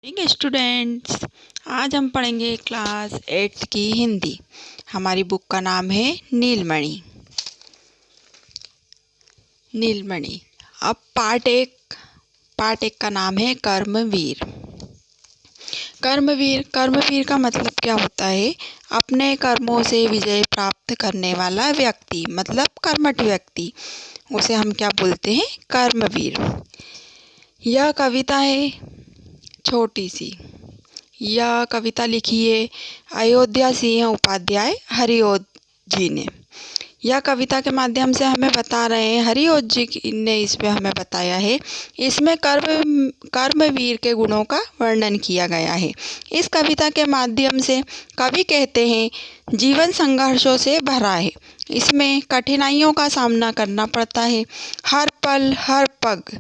Morning students, आज हम पढ़ेंगे क्लास 8 की हिंदी। हमारी बुक का नाम है नीलमणि। अब पार्ट एक का नाम है कर्मवीर। कर्मवीर का मतलब क्या होता है? अपने कर्मों से विजय प्राप्त करने वाला व्यक्ति, मतलब कर्मठ व्यक्ति, उसे हम क्या बोलते हैं? कर्मवीर। यह कविता है छोटी सी। यह कविता लिखी है अयोध्या सिंह उपाध्याय हरिओद जी ने। यह कविता के माध्यम से हमें बता रहे हैं, हरिओद जी ने इसमें हमें बताया है, इसमें कर्मवीर के गुणों का वर्णन किया गया है। इस कविता के माध्यम से कवि कहते हैं जीवन संघर्षों से भरा है। इसमें कठिनाइयों का सामना करना पड़ता है। हर पल हर पग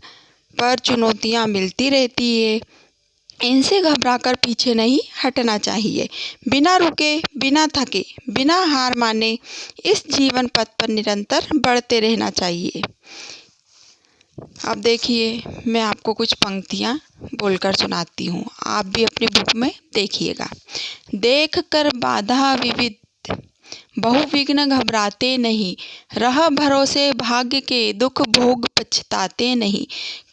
पर चुनौतियाँ मिलती रहती है। इनसे घबराकर पीछे नहीं हटना चाहिए। बिना रुके, बिना थके, बिना हार माने इस जीवन पथ पर निरंतर बढ़ते रहना चाहिए। अब देखिए, मैं आपको कुछ पंक्तियाँ बोलकर सुनाती हूँ, आप भी अपनी बुक में देखिएगा। देख कर बाधा विविध बहुविघ्न घबराते नहीं, रह भरोसे भाग्य के दुख भोग पछताते नहीं।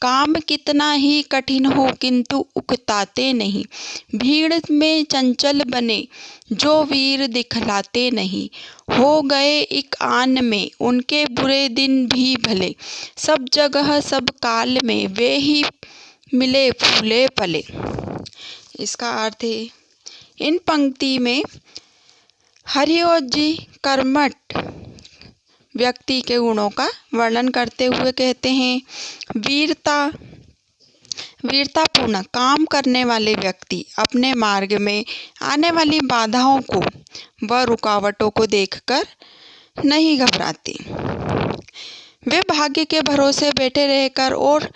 काम कितना ही कठिन हो किंतु उकताते नहीं, भीड़ में चंचल बने जो वीर दिखलाते नहीं। हो गए एक आन में उनके बुरे दिन भी भले, सब जगह सब काल में वे ही मिले फूले फले। इसका अर्थ है, इन पंक्ति में हरिओद जी कर्मठ व्यक्ति के गुणों का वर्णन करते हुए कहते हैं, वीरतापूर्ण काम करने वाले व्यक्ति अपने मार्ग में आने वाली बाधाओं को व रुकावटों को देखकर नहीं घबराते। वे भाग्य के भरोसे बैठे रहकर और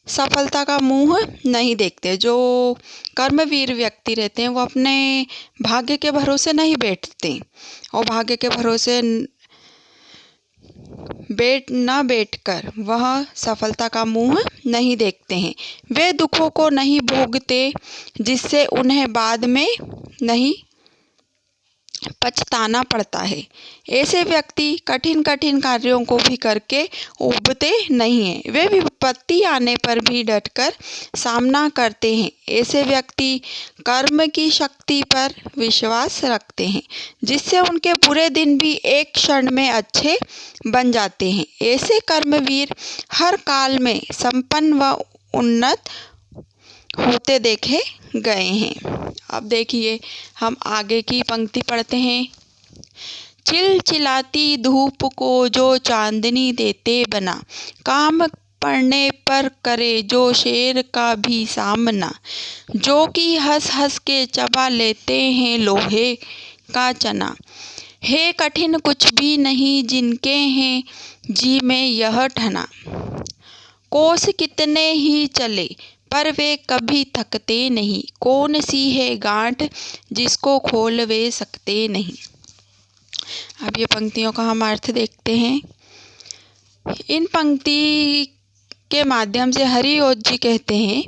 सफलता का मुंह नहीं देखते। जो कर्मवीर व्यक्ति रहते हैं वो अपने भाग्य के भरोसे नहीं बैठते और भाग्य के भरोसे बैठकर वह सफलता का मुंह नहीं देखते हैं। वे दुखों को नहीं भोगते जिससे उन्हें बाद में नहीं पछताना पड़ता है। ऐसे व्यक्ति कठिन कार्यों को भी करके उबते नहीं हैं। वे विपत्ति आने पर भी डटकर सामना करते हैं। ऐसे व्यक्ति कर्म की शक्ति पर विश्वास रखते हैं, जिससे उनके बुरे दिन भी एक क्षण में अच्छे बन जाते हैं। ऐसे कर्मवीर हर काल में संपन्न व उन्नत होते देखे गए हैं। अब देखिए, हम आगे की पंक्ति पढ़ते हैं। चिलचिलाती धूप को जो चांदनी देते बना, काम पड़ने पर करे जो शेर का भी सामना, जो कि हंस हंस के चबा लेते हैं लोहे का चना। है कठिन कुछ भी नहीं जिनके हैं जी में यह ठना, कोस कितने ही चले पर वे कभी थकते नहीं, कौन सी है गांठ जिसको खोल वे सकते नहीं। अब ये पंक्तियों का हम अर्थ देखते हैं। इन पंक्ति के माध्यम से हरिओद जी कहते हैं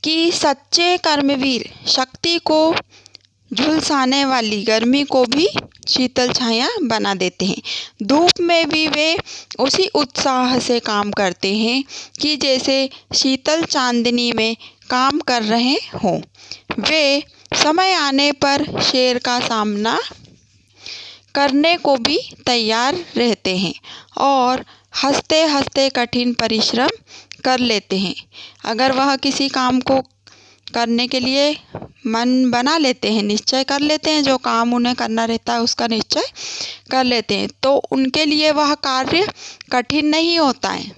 कि सच्चे कर्मवीर शक्ति को झुलसाने वाली गर्मी को भी शीतल छाया बना देते हैं। धूप में भी वे उसी उत्साह से काम करते हैं कि जैसे शीतल चांदनी में काम कर रहे हों। वे समय आने पर शेर का सामना करने को भी तैयार रहते हैं और हंसते हंसते कठिन परिश्रम कर लेते हैं। अगर वह किसी काम को करने के लिए मन बना लेते हैं, निश्चय कर लेते हैं, जो काम उन्हें करना रहता है उसका निश्चय कर लेते हैं, तो उनके लिए वह कार्य कठिन नहीं होता है।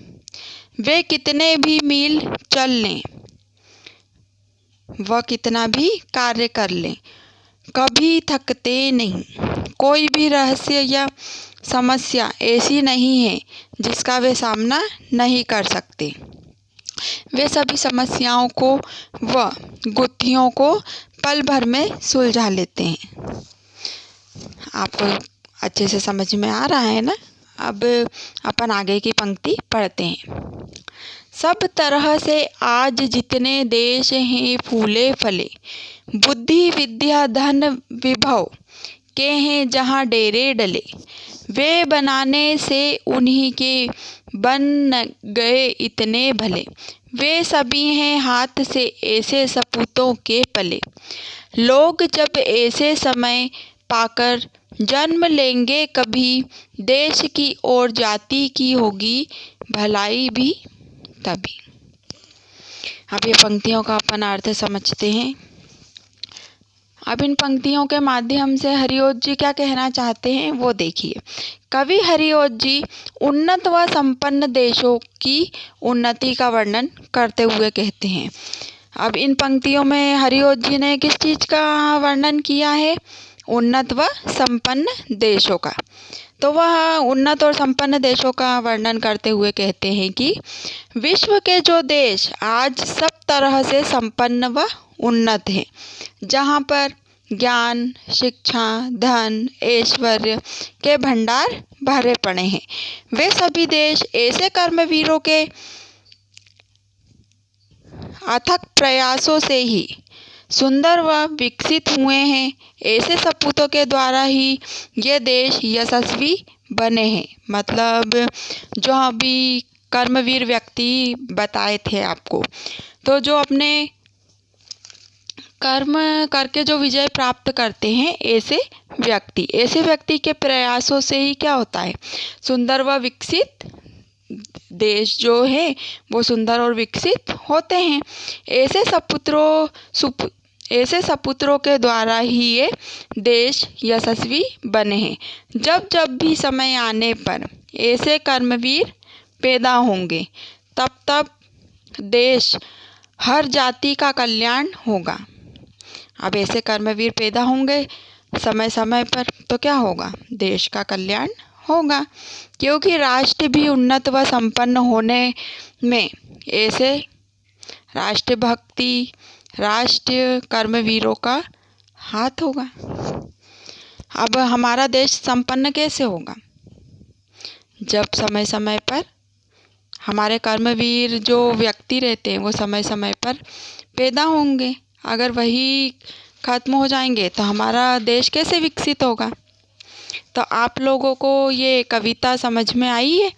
वे कितने भी मील चल लें, वह कितना भी कार्य कर लें, कभी थकते नहीं। कोई भी रहस्य या समस्या ऐसी नहीं है जिसका वे सामना नहीं कर सकते। वे सभी समस्याओं को व गुत्थियों को पल भर में सुलझा लेते हैं। आपको अच्छे से समझ में आ रहा है ना? अब अपन आगे की पंक्ति पढ़ते हैं। सब तरह से आज जितने देश हैं फूले फले, बुद्धि विद्या धन विभव के हैं जहाँ डेरे डले। वे बनाने से उन्हीं के बन गए इतने भले, वे सभी हैं हाथ से ऐसे सपूतों के पले। लोग जब ऐसे समय पाकर जन्म लेंगे कभी, देश की और जाति की होगी भलाई भी तभी। अब ये पंक्तियों का अपन अर्थ समझते हैं। अब इन पंक्तियों के माध्यम से हरिओत जी क्या कहना चाहते हैं वो देखिए। कवि हरिओत जी उन्नत व संपन्न देशों की उन्नति का वर्णन करते हुए कहते हैं। अब इन पंक्तियों में हरिओत जी ने किस चीज़ का वर्णन किया है? उन्नत व संपन्न देशों का। तो वह उन्नत और संपन्न देशों का वर्णन करते हुए कहते हैं कि विश्व के जो देश आज सब तरह से संपन्न व उन्नत हैं, जहाँ पर ज्ञान, शिक्षा, धन, ऐश्वर्य के भंडार भरे पड़े हैं, वे सभी देश ऐसे कर्मवीरों के अथक प्रयासों से ही सुंदर व विकसित हुए हैं। ऐसे सपूतों के द्वारा ही ये देश यशस्वी बने हैं। मतलब जो अभी कर्मवीर व्यक्ति बताए थे आपको, तो जो अपने कर्म करके जो विजय प्राप्त करते हैं, ऐसे व्यक्ति के प्रयासों से ही क्या होता है? सुंदर व विकसित देश जो है वो सुंदर और विकसित होते हैं। ऐसे सपूत्रों के द्वारा ही ये देश यशस्वी बने हैं। जब जब भी समय आने पर ऐसे कर्मवीर पैदा होंगे, तब तब देश हर जाति का कल्याण होगा। अब ऐसे कर्मवीर पैदा होंगे समय समय पर तो क्या होगा? देश का कल्याण होगा, क्योंकि राष्ट्र भी उन्नत व संपन्न होने में ऐसे राष्ट्रभक्ति, राष्ट्रीय कर्मवीरों का हाथ होगा। अब हमारा देश संपन्न कैसे होगा? जब समय समय पर हमारे कर्मवीर जो व्यक्ति रहते हैं वो समय समय पर पैदा होंगे। अगर वही खत्म हो जाएंगे तो हमारा देश कैसे विकसित होगा? तो आप लोगों को ये कविता समझ में आई है?